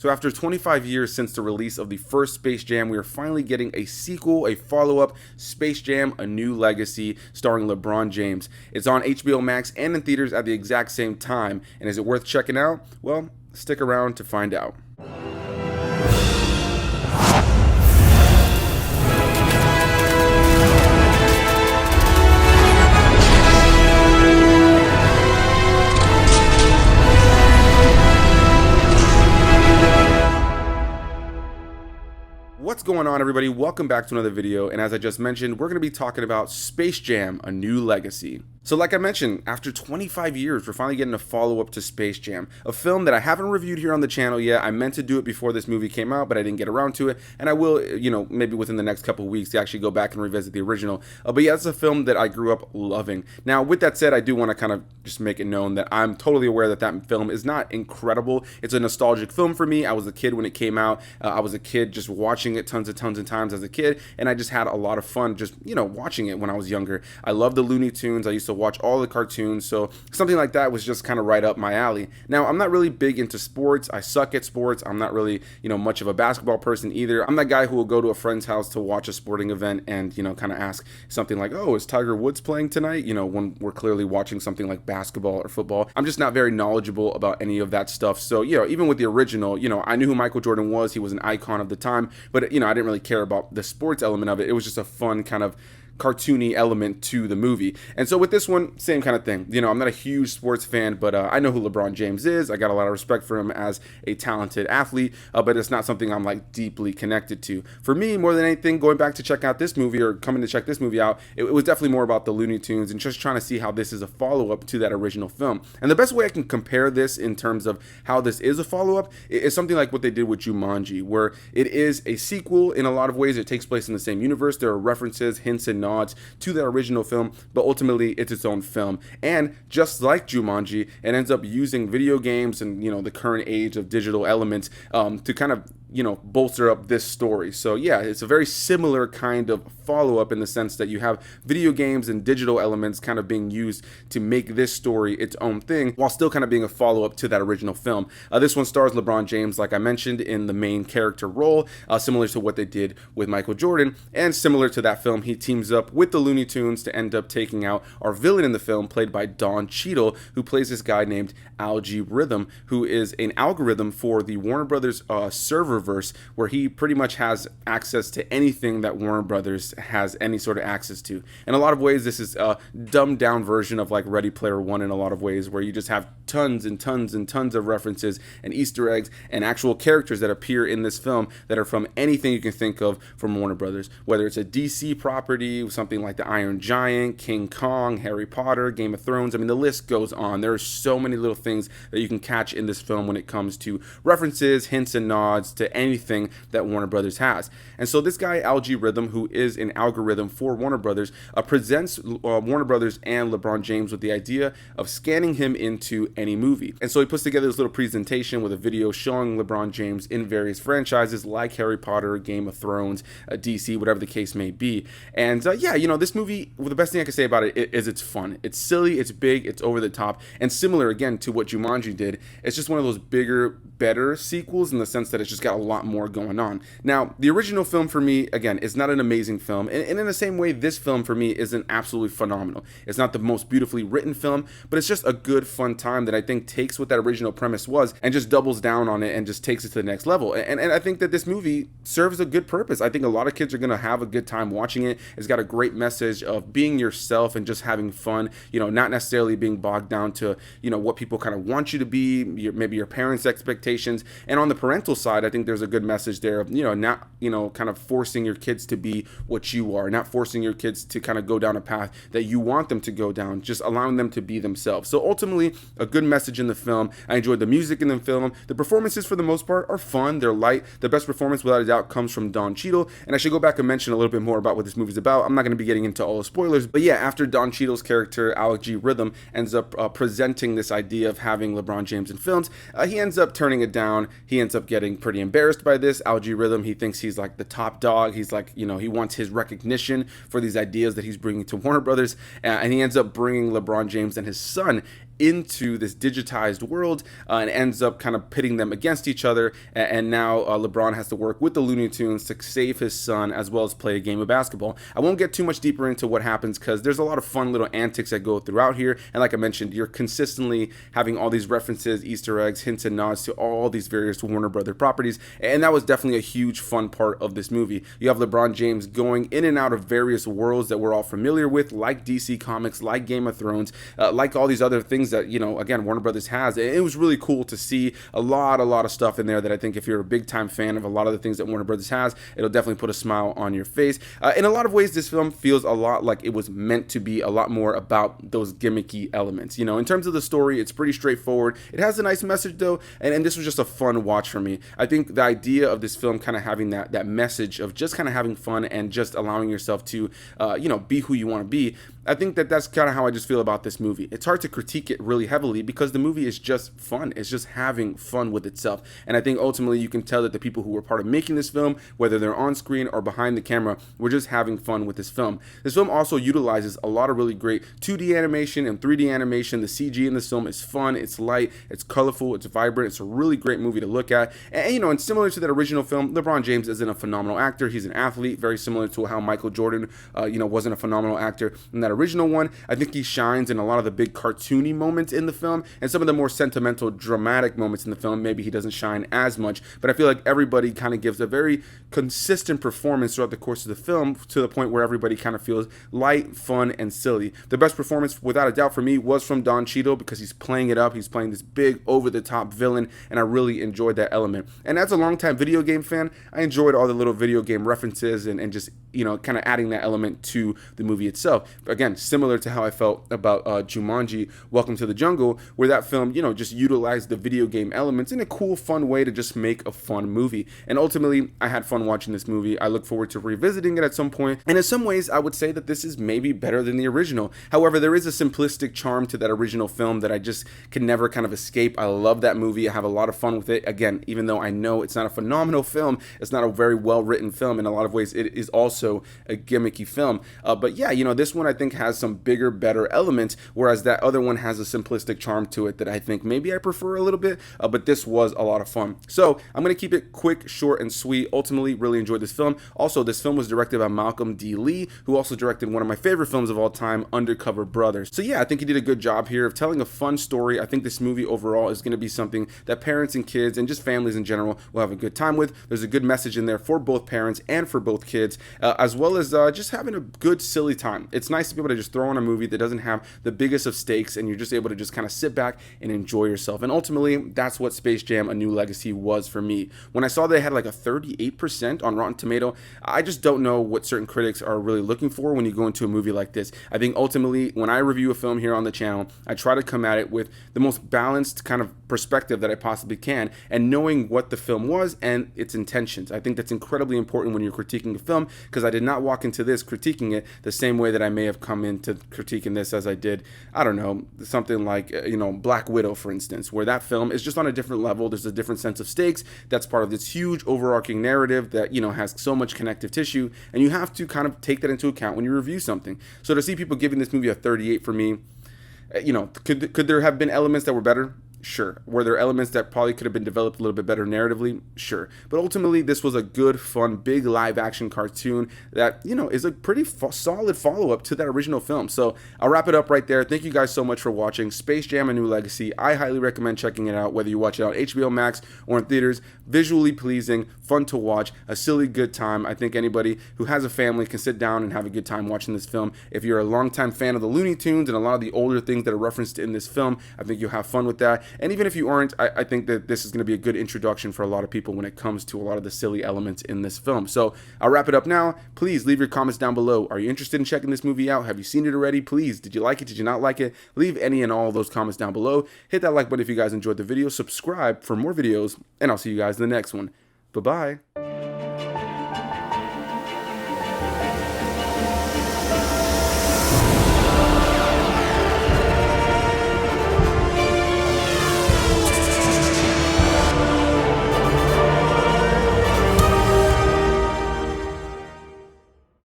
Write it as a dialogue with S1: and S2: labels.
S1: So after 25 years since the release of the first Space Jam, we are finally getting a sequel, a follow-up, Space Jam: A New Legacy, starring LeBron James. It's on HBO Max and in theaters at the exact same time. And is it worth checking out? Well, stick around to find out. What's going on, everybody? Welcome back to another video, and as I just mentioned, we're going to be talking about Space Jam: A New Legacy. So like I mentioned, after 25 years, we're finally getting a follow-up to Space Jam, a film that I haven't reviewed here on the channel yet. I meant to do it before this movie came out, but I didn't get around to it, and I will, maybe within the next couple of weeks to actually go back and revisit the original. But yeah, it's a film that I grew up loving. Now, with that said, I do want to kind of just make it known that I'm totally aware that that film is not incredible. It's a nostalgic film for me. I was a kid when it came out. I was a kid just watching it tons of times as a kid, and I just had a lot of fun just watching it when I was younger. I love the Looney Tunes. I used to watch all the cartoons, so something like that was just kind of right up my alley. Now, I'm not really big into sports. I suck at sports. I'm not really much of a basketball person either. I'm that guy who will go to a friend's house to watch a sporting event and kind of ask something like, oh, is Tiger Woods playing tonight, when we're clearly watching something like basketball or football. I'm just not very knowledgeable about any of that stuff. So even with the original, I knew who Michael Jordan was. He was an icon of the time, but I didn't really care about the sports element of it. It was just a fun kind of cartoony element to the movie. And so with this one, same kind of thing. I'm not a huge sports fan, but I know who LeBron James is. I got a lot of respect for him as a talented athlete, but it's not something I'm like deeply connected to. For me, more than anything, going back to check out this movie or coming to check this movie out, it was definitely more about the Looney Tunes and just trying to see how this is a follow-up to that original film. And the best way I can compare this in terms of how this is a follow-up is something like what they did with Jumanji, where it is a sequel in a lot of ways. It takes place in the same universe. There are references, hints, and nods to the original film, but ultimately it's its own film. And just like Jumanji, it ends up using video games and the current age of digital elements to kind of bolster up this story. So yeah, it's a very similar kind of follow-up in the sense that you have video games and digital elements kind of being used to make this story its own thing while still kind of being a follow-up to that original film. This one stars LeBron James, like I mentioned, in the main character role, similar to what they did with Michael Jordan, and similar to that film, he teams up with the Looney Tunes to end up taking out our villain in the film, played by Cheadle, who plays this guy named Rhythm, who is an algorithm for the Warner Brothers serververse, where he pretty much has access to anything that Warner Brothers has any sort of access to. In a lot of ways, this is a dumbed down version of like Ready Player One in a lot of ways, where you just have tons and tons and tons of references and Easter eggs and actual characters that appear in this film that are from anything you can think of from Warner Brothers, whether it's a DC property, something like the Iron Giant, King Kong, Harry Potter, Game of Thrones. I mean, the list goes on. There are so many little things that you can catch in this film when it comes to references, hints, and nods to anything that Warner Brothers has. And so this guy, Rhythm, who is an algorithm for Warner Brothers, presents Warner Brothers and LeBron James with the idea of scanning him into any movie. And so he puts together this little presentation with a video showing LeBron James in various franchises like Harry Potter, Game of Thrones, DC, whatever the case may be. And this movie, well, the best thing I can say about it is it's fun. It's silly, it's big, it's over the top, and similar again to what Jumanji did. It's just one of those bigger, better sequels in the sense that it's just got a lot more going on. Now, the original film for me, again, is not an amazing film, and in the same way, this film for me isn't absolutely phenomenal. It's not the most beautifully written film, but it's just a good, fun time that I think takes what that original premise was and just doubles down on it and just takes it to the next level. And I think that this movie serves a good purpose. I think a lot of kids are going to have a good time watching it. It's got a great message of being yourself and just having fun, not necessarily being bogged down to, what people kind of want you to be, maybe your parents' expectations. And on the parental side, I think there's a good message there of, not, kind of forcing your kids to be what you are, not forcing your kids to kind of go down a path that you want them to go down, just allowing them to be themselves. So ultimately, a good message in the film. I enjoyed the music in the film. The performances, for the most part, are fun. They're light. The best performance, without a doubt, comes from Cheadle. And I should go back and mention a little bit more about what this movie's about. I'm not going to be getting into all the spoilers, but yeah, after Cheadle's character, Rhythm, ends up presenting this idea of having LeBron James in films, he ends up turning it down. He ends up getting pretty embarrassed by this. Rhythm, he thinks he's like the top dog. He's like, he wants his recognition for these ideas that he's bringing to Warner Brothers, and he ends up bringing LeBron James and his son into this digitized world and ends up kind of pitting them against each other. And now LeBron has to work with the Looney Tunes to save his son as well as play a game of basketball. I won't get too much deeper into what happens because there's a lot of fun little antics that go throughout here. And like I mentioned, you're consistently having all these references, Easter eggs, hints, and nods to all these various Warner Brother properties. And that was definitely a huge fun part of this movie. You have LeBron James going in and out of various worlds that we're all familiar with, like DC Comics, like Game of Thrones, like all these other things that, you know, again, Warner Brothers has. It was really cool to see a lot of stuff in there that I think if you're a big time fan of a lot of the things that Warner Brothers has, it'll definitely put a smile on your face. In a lot of ways, this film feels a lot like it was meant to be a lot more about those gimmicky elements. You know, in terms of the story, it's pretty straightforward. It has a nice message though, and this was just a fun watch for me. I think the idea of this film kind of having that message of just kind of having fun and just allowing yourself to, you know, be who you want to be. I think that's kind of how I just feel about this movie. It's hard to critique it really heavily because the movie is just fun. It's just having fun with itself. And I think ultimately you can tell that the people who were part of making this film, whether they're on screen or behind the camera, were just having fun with this film. This film also utilizes a lot of really great 2D animation and 3D animation. The CG in this film is fun, it's light, it's colorful, it's vibrant. It's a really great movie to look at. And you know, and similar to that original film, LeBron James isn't a phenomenal actor. He's an athlete, very similar to how Michael Jordan, you know, wasn't a phenomenal actor in that original one. I think he shines in a lot of the big cartoony moments in the film, and some of the more sentimental, dramatic moments in the film, maybe he doesn't shine as much. But I feel like everybody kind of gives a very consistent performance throughout the course of the film, to the point where everybody kind of feels light, fun, and silly. The best performance, without a doubt for me, was from Don Cheadle, because he's playing it up. He's playing this big, over-the-top villain, and I really enjoyed that element. And as a longtime video game fan, I enjoyed all the little video game references and just, you know, kind of adding that element to the movie itself. Again, similar to how I felt about Jumanji, Welcome to the Jungle, where that film, you know, just utilized the video game elements in a cool, fun way to just make a fun movie. And ultimately, I had fun watching this movie. I look forward to revisiting it at some point. And in some ways, I would say that this is maybe better than the original. However, there is a simplistic charm to that original film that I just can never kind of escape. I love that movie. I have a lot of fun with it. Again, even though I know it's not a phenomenal film, it's not a very well-written film. In a lot of ways, it is also a gimmicky film. But yeah, you know, this one I think has some bigger, better elements, whereas that other one has a simplistic charm to it that I think maybe I prefer a little bit, but this was a lot of fun. So I'm going to keep it quick, short, and sweet. Ultimately, really enjoyed this film. Also, this film was directed by Malcolm D. Lee, who also directed one of my favorite films of all time, Undercover Brothers. So yeah, I think he did a good job here of telling a fun story. I think this movie overall is going to be something that parents and kids and just families in general will have a good time with. There's a good message in there for both parents and for both kids, as well as just having a good, silly time. It's nice to be able to just throw on a movie that doesn't have the biggest of stakes, and you're just able to just kind of sit back and enjoy yourself. And ultimately, that's what Space Jam: A New Legacy was for me. When I saw they had like a 38% on Rotten Tomato, I just don't know what certain critics are really looking for when you go into a movie like this. I think ultimately, when I review a film here on the channel, I try to come at it with the most balanced kind of perspective that I possibly can, and knowing what the film was and its intentions. I think that's incredibly important when you're critiquing a film, because I did not walk into this critiquing it the same way that I may have come into critiquing this as I did, I don't know, something like, you know, Black Widow, for instance, where that film is just on a different level. There's a different sense of stakes. That's part of this huge overarching narrative that, you know, has so much connective tissue, and you have to kind of take that into account when you review something. So to see people giving this movie a 38 for me, you know, could there have been elements that were better? Sure. Were there elements that probably could have been developed a little bit better narratively? Sure. But ultimately, this was a good, fun, big live-action cartoon that, you know, is a pretty solid follow-up to that original film. So I'll wrap it up right there. Thank you guys so much for watching Space Jam: A New Legacy. I highly recommend checking it out, whether you watch it on HBO Max or in theaters. Visually pleasing, fun to watch, a silly good time. I think anybody who has a family can sit down and have a good time watching this film. If you're a longtime fan of the Looney Tunes and a lot of the older things that are referenced in this film, I think you'll have fun with that. And even if you aren't, I think that this is going to be a good introduction for a lot of people when it comes to a lot of the silly elements in this film. So I'll wrap it up now. Please leave your comments down below. Are you interested in checking this movie out? Have you seen it already? Please, did you like it? Did you not like it? Leave any and all of those comments down below. Hit that like button if you guys enjoyed the video. Subscribe for more videos, and I'll see you guys in the next one. Bye-bye.